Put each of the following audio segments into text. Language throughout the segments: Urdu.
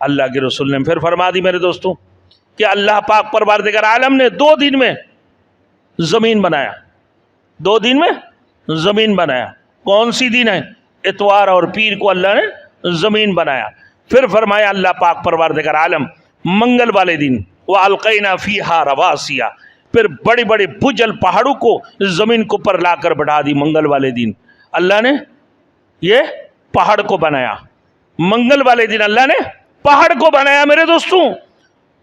اللہ کے رسول نے پھر فرما دی میرے دوستوں کہ اللہ پاک پروردگار عالم نے 2 دن میں زمین بنایا، 2 دن میں زمین بنایا۔ کون سی دن ہے؟ اتوار اور پیر کو اللہ نے زمین بنایا۔ پھر فرمایا اللہ پاک پروردگار عالم منگل والے دن وَأَلْقَيْنَا فِيهَا رَوَاسِيَ، پھر بڑے بڑے بجل پہاڑوں کو زمین کو پر لا کر بڑھا دی۔ منگل والے دن اللہ نے یہ پہاڑ کو بنایا، منگل والے دن اللہ نے پہاڑ کو بنایا میرے دوستوں۔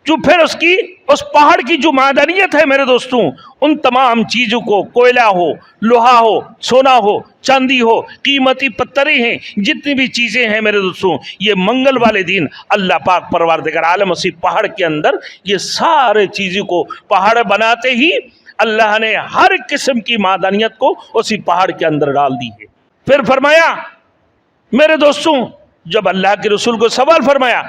جو پھر اس پہاڑ کی جو معدنیت ہے میرے دوستوں، ان تمام چیزوں کو، کوئلہ ہو، لوہا ہو، سونا ہو، چاندی ہو، قیمتی پتھریں ہیں، جتنی بھی چیزیں ہیں میرے دوستوں، یہ منگل والے دن اللہ پاک پروردگار عالم اسی پہاڑ کے اندر یہ سارے چیزوں کو، پہاڑ بناتے ہی اللہ نے ہر قسم کی معدنیت کو اسی پہاڑ کے اندر ڈال دی ہے۔ پھر فرمایا میرے دوستوں، جب اللہ کے رسول کو سوال فرمایا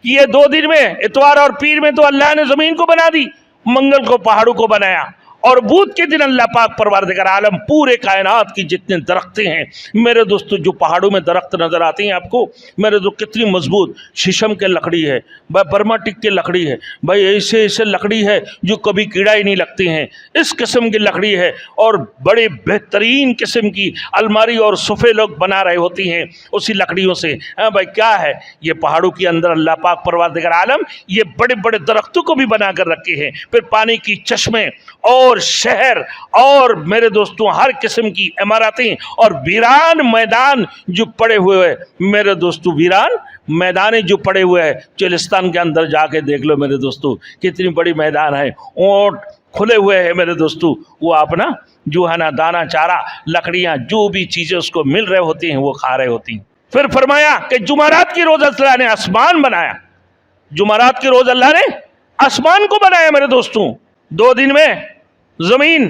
کہ یہ 2 دن میں اتوار اور پیر میں تو اللہ نے زمین کو بنا دی، منگل کو پہاڑوں کو بنایا، اور بدھ کے دن اللہ پاک پروردگار عالم پورے کائنات کی جتنے درختیں ہیں میرے دوستو، جو پہاڑوں میں درخت نظر آتے ہیں آپ کو میرے دوست، کتنی مضبوط شیشم کے لکڑی ہے بھائی، برما ٹک کے لکڑی ہے بھائی، ایسے لکڑی ہے جو کبھی کیڑا ہی نہیں لگتے ہیں، اس قسم کی لکڑی ہے، اور بڑے بہترین قسم کی الماری اور صفے لوگ بنا رہے ہوتی ہیں اسی لکڑیوں سے۔ ہاں بھائی، کیا ہے یہ پہاڑوں کے اندر اللہ پاک پروردگار عالم یہ بڑے بڑے درختوں کو بھی بنا کر رکھے ہیں، پھر پانی کی چشمے اور شہر اور میرے دوستوں ہر قسم کی عمارتیں، اور ویران میدان جو پڑے ہوئے ہیں میرے دوستوں، ویران میدانیں جو پڑے ہوئے ہیں، چلستان کے اندر جا کے دیکھ لو میرے دوستوں، کتنی بڑی میدان ہے، اونٹ کھلے ہوئے ہیں میرے دوستوں، وہ اپنا جو ہے نا دانا چارہ، لکڑیاں، جو بھی چیزیں اس کو مل رہے ہوتی ہیں وہ کھا رہے ہوتی ہیں۔ پھر فرمایا کہ جمعرات کی روز اللہ نے آسمان بنایا، جمعرات کی روز اللہ نے آسمان کو بنایا میرے دوستوں، 2 دن میں زمین،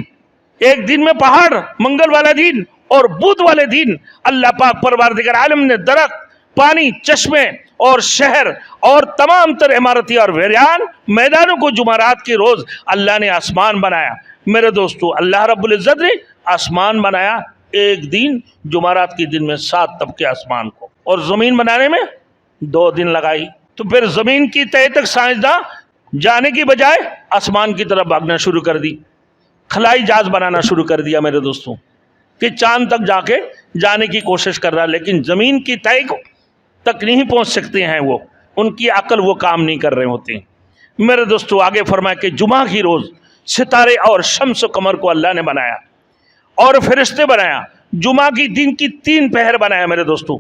1 دن میں پہاڑ، منگل والا دن اور بدھ والے دن اللہ پاک پروردگار عالم نے درخت، پانی، چشمے اور شہر اور تمام تر عمارتی اور ویران میدانوں کو جمعرات کی روز اللہ نے آسمان بنایا میرے دوستو۔ اللہ رب العزت نے آسمان بنایا 1 دن، جمعرات کے دن میں 7 طبقے آسمان کو، اور زمین بنانے میں 2 دن لگائی۔ تو پھر زمین کی تہہ تک سائنسداں جانے کی بجائے آسمان کی طرف بھاگنا شروع کر دی، خلائی جہاز بنانا شروع کر دیا میرے دوستوں، کہ چاند تک جا کے جانے کی کوشش کر رہا، لیکن زمین کی تہہ تک نہیں پہنچ سکتے ہیں، وہ ان کی عقل وہ کام نہیں کر رہے ہوتے ہیں میرے دوستوں۔ آگے فرمایا کہ جمعہ کی روز ستارے اور شمس و قمر کو اللہ نے بنایا اور فرشتے بنایا، جمعہ کی دن کی 3 پہر بنایا میرے دوستوں،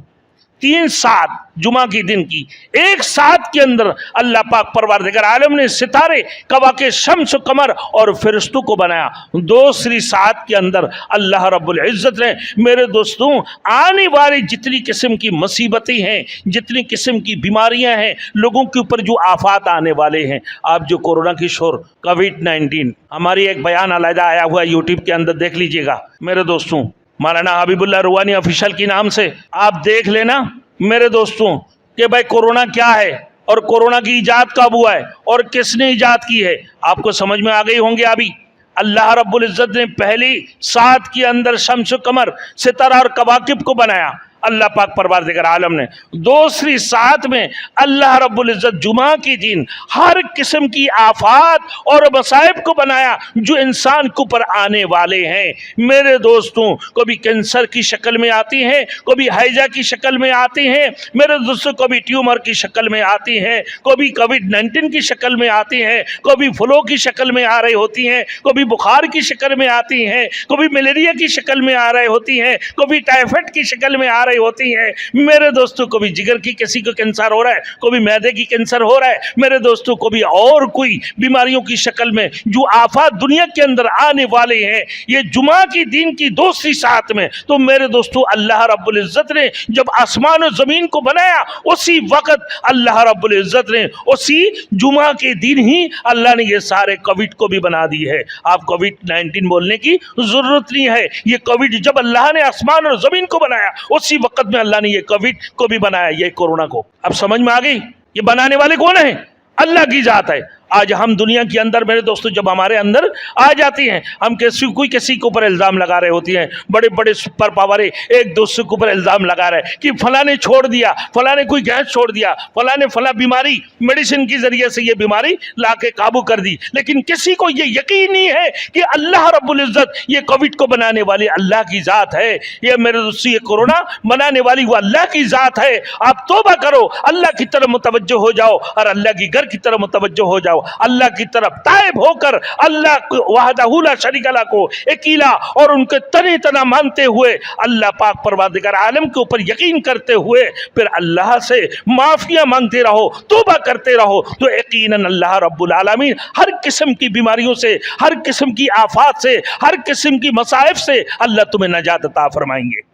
3 سات جمعہ کی دن کی 1 سات کے اندر اللہ پاک پروردگار عالم نے ستارے، کواکب، شمس و قمر اور فرشتوں کو بنایا۔ دوسری سات کے اندر اللہ رب العزت نے میرے دوستوں آنے والی جتنی قسم کی مصیبتیں ہیں، جتنی قسم کی بیماریاں ہیں، لوگوں کے اوپر جو آفات آنے والے ہیں، آپ جو کورونا کی شور، کووڈ-19، ہماری ایک بیان علیحدہ آیا ہوا یوٹیوب کے اندر دیکھ لیجئے گا میرے دوستوں، مولانا حبیب اللہ روحانی آفیشل کی نام سے آپ دیکھ لینا میرے دوستوں کہ بھائی کورونا کیا ہے اور کورونا کی ایجاد کب ہوا ہے اور کس نے ایجاد کی ہے، آپ کو سمجھ میں آ گئی ہوں گے۔ ابھی اللہ رب العزت نے پہلی سات کے اندر شمس و قمر، ستارہ اور کواکب کو بنایا اللہ پاک پروردگار عالم نے۔ دوسری سات میں اللہ رب العزت جمعہ کی دن ہر قسم کی آفات اور مصائب کو بنایا جو انسان کے اوپر آنے والے ہیں میرے دوستوں، کبھی کینسر کی شکل میں آتی ہیں، کبھی ہیجا کی شکل میں آتی ہیں میرے دوستوں، کبھی ٹیومر کی شکل میں آتی ہیں، کبھی کووڈ-19 کی شکل میں آتی ہیں، کبھی فلو کی شکل میں آ رہی ہوتی ہیں، کبھی بخار کی شکل میں آتی ہیں، کبھی ملیریا کی شکل میں آ رہی ہوتی ہیں، کبھی ٹائیفائڈ کی شکل میں آ رہی ہوتی ہیں میرے دوستوں، کبھی جگر کی کسی کو کینسر ہو رہا ہے، کبھی معدے کی کینسر ہو رہا ہے میرے دوستوں، کبھی اور کوئی بیماریوں کی شکل میں جو آفات دنیا کے اندر آنے والے ہیں، یہ جمعہ کی دن کی دوسری سات میں تو میرے دوستوں اللہ رب العزت نے جب آسمان و زمین کو بنایا اسی وقت اللہ رب العزت نے اسی جمعہ کے دن ہی اللہ نے یہ سارے کووڈ کو بھی بنا دی ہے۔ آپ کووڈ-19 بولنے کی ضرورت نہیں ہے، یہ کووڈ جب اللہ نے آسمان اور زمین کو بنایا اسی وقت میں اللہ نے یہ کووڈ کو بھی بنایا، یہ کورونا کو۔ اب سمجھ میں آ گئی یہ بنانے والے کون ہیں؟ اللہ کی ذات ہے۔ آج ہم دنیا کے اندر میرے دوستو جب ہمارے اندر آ جاتی ہیں، ہم کوئی کسی کے اوپر الزام لگا رہے ہوتی ہیں، بڑے بڑے سپر پاوریں ایک دوسرے کے اوپر الزام لگا رہے ہیں کہ فلاں نے چھوڑ دیا، فلاں نے کوئی گیس چھوڑ دیا، فلاں نے فلاں بیماری میڈیسن کے ذریعے سے یہ بیماری لا کے قابو کر دی، لیکن کسی کو یہ یقین نہیں ہے کہ اللہ رب العزت یہ کووڈ کو بنانے والی اللہ کی ذات ہے، یہ میرے دوستو یہ کورونا بنانے والی وہ اللہ کی ذات ہے۔ آپ توبہ کرو، اللہ کی طرف متوجہ ہو جاؤ اور اللہ کی گھر کی طرف متوجہ ہو جاؤ، اللہ کی طرف تائب ہو کر اللہ وحدہ لا شریک لہ کو اکیلا اور ان کے تنے تنا مانتے ہوئے اللہ پاک پروردگار عالم کے اوپر یقین کرتے ہوئے پھر اللہ سے معافیاں مانگتے رہو، توبہ کرتے رہو، تو یقیناً اللہ رب العالمین ہر قسم کی بیماریوں سے، ہر قسم کی آفات سے، ہر قسم کی مصائب سے اللہ تمہیں نجات عطا فرمائیں گے۔